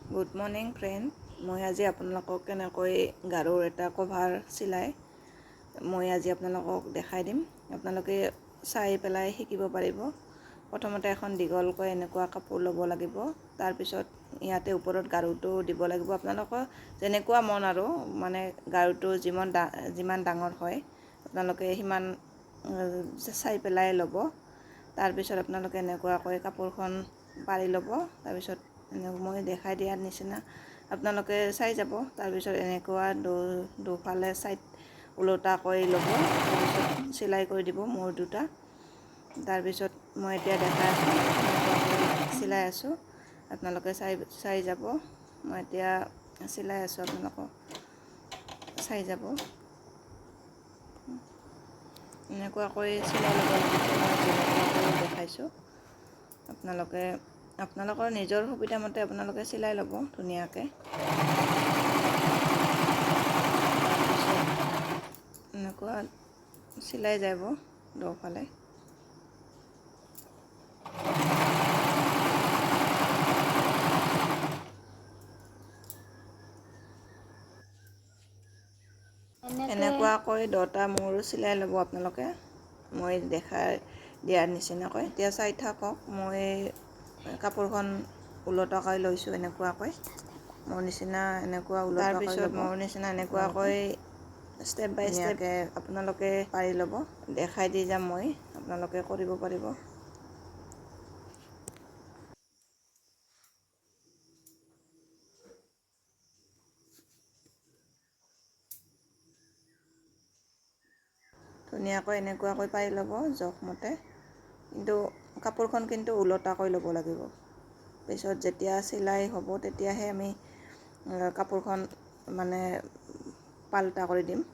Good morning friend. মই আজি আপোনালোকক কেনেকৈ গাৰুৰ এটা কভাৰ চিলাই মই আজি আপোনালোকক দেখাই দিম। আপোনালোকে চাই পেলাই শিকিব পাৰিব। প্ৰথমতে এখন দীঘলকৈ এনেকুৱা কাপোৰ ল'ব লাগিব। তাৰপিছত ইয়াতে ওপৰত গাৰুটো দিব লাগিব। আপোনালোকৰ যেনেকুৱা মন আৰু মানে গাৰুটো যিমান ডাঙৰ হয় আপোনালোকে সিমান চাই পেলাই ল'ব। তাৰপিছত আপোনালোকে এনেকুৱাকৈ কাপোৰখন পাৰি ল'ব। তাৰপিছত মই দেখাই দিয়াৰ নিচিনা আপোনালোকে চাই যাব। তাৰপিছত এনেকুৱা দুফালে ছাইড ওলোটা কৰি ল'ব। তাৰপিছত চিলাই কৰি দিব মোৰ দুটা। তাৰপিছত মই এতিয়া দেখাই আছোঁ, চিলাই আছোঁ। আপোনালোকে চাই যাব। মই এতিয়া চিলাই আছোঁ, আপোনালোকক চাই যাব। এনেকুৱাকৈ চিলাই ল'ব লাগিব, দেখাইছোঁ। আপোনালোকৰ নিজৰ সুবিধামতে আপোনালোকে চিলাই ল'ব ধুনীয়াকৈ। এনেকুৱা চিলাই যাব দুফালে। এনেকুৱাকৈ দুটা মূৰ চিলাই ল'ব আপোনালোকে, মই দেখাই দিয়াৰ নিচিনাকৈ। এতিয়া চাই থাকক। মই কাপোৰখন ওলোটাকৈ লৈছোঁ এনেকুৱাকৈ, মোৰ নিচিনা এনেকুৱা ওলোটা। তাৰপিছত মোৰ নিচিনা এনেকুৱাকৈ ষ্টেপ বাই ষ্টেপকৈ আপোনালোকে পাৰি ল'ব। দেখাই দি যাম মই, আপোনালোকে কৰিব পাৰিব। ধুনীয়াকৈ এনেকুৱাকৈ পাৰি ল'ব জোখমতে। কিন্তু কাপোৰখন কিন্তু ওলোটাকৈ ল'ব লাগিব। পিছত যেতিয়া চিলাই হ'ব তেতিয়াহে আমি কাপোৰখন মানে পাল্টা কৰি দিম।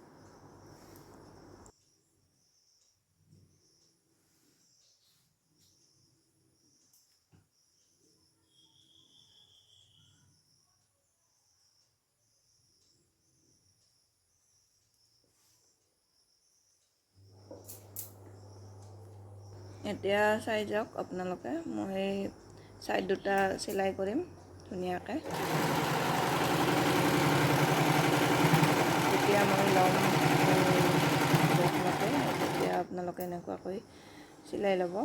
এতিয়া চাই যাওক আপোনালোকে। মই ছাইড দুটা চিলাই কৰিম ধুনীয়াকৈ। যেতিয়া মই ল'ম জোখমতে, তেতিয়া আপোনালোকে এনেকুৱাকৈ চিলাই ল'ব।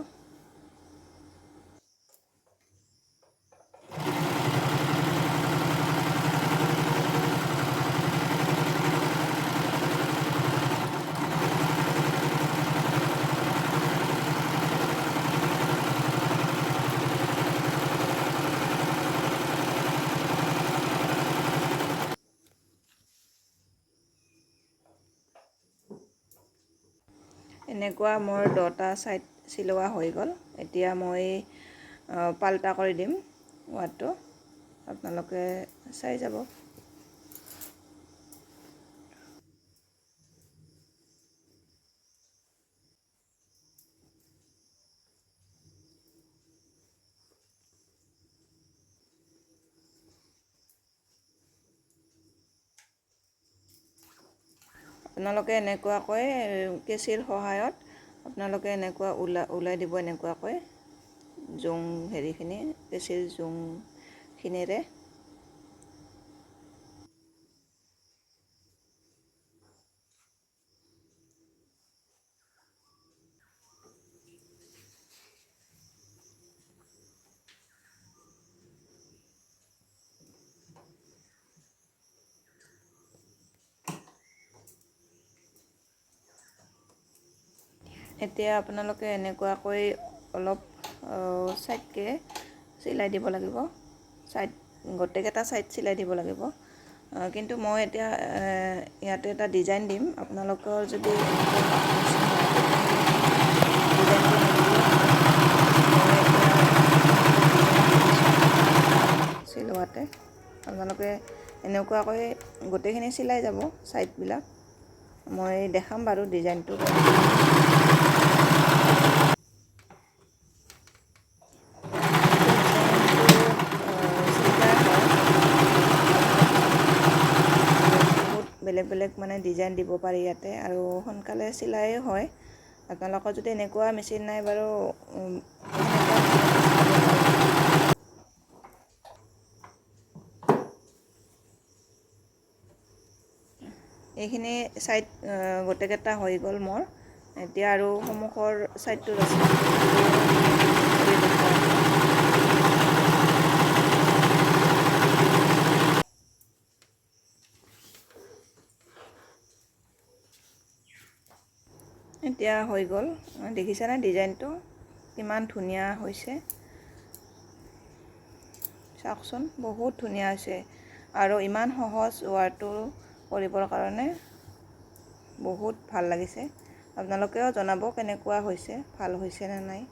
এনেকুৱা মোৰ দুটা ছাইড চিলোৱা হৈ গ'ল। এতিয়া মই পাল্টা কৰি দিম ৱাৰটো, আপোনালোকে চাই যাব। আপোনালোকে এনেকুৱাকৈ কেঁচিৰ সহায়ত আপোনালোকে এনেকুৱা ওলাই দিব। এনেকুৱাকৈ জোং হেৰিখিনি কেঁচিৰ জোংখিনিৰে। এতিয়া আপোনালোকে এনেকুৱাকৈ অলপ ছাইডকৈ চিলাই দিব লাগিব। গোটেইকেইটা ছাইড চিলাই দিব লাগিব। কিন্তু মই এতিয়া ইয়াতে এটা ডিজাইন দিম। আপোনালোকৰ যদি চিলোৱাতে আপোনালোকে এনেকুৱাকৈ গোটেইখিনি চিলাই যাব ছাইডবিলাক। মই দেখাম বাৰু ডিজাইনটো। বেলেগ বেলেগ মানে ডিজাইন দিব পাৰি ইয়াতে, আৰু সোনকালে চিলাই হয়। আপোনালোকৰ যদি এনেকুৱা মেচিন নাই বাৰু এইখিনি ছাইড গোটেইকেইটা হৈ গ'ল মোৰ। এতিয়া আৰু সন্মুখৰ ছাইডটোত আছে। এতিয়া হৈ গ'ল। দেখিছেনে ডিজাইনটো কিমান ধুনীয়া হৈছে? চাওকচোন, বহুত ধুনীয়া হৈছে আৰু ইমান সহজ ৱাৰটো কৰিবৰ কাৰণে বহুত ভাল লাগিছে। আপোনালোকেও জনাব কেনেকুৱা হৈছে, ভাল হৈছে নে নাই।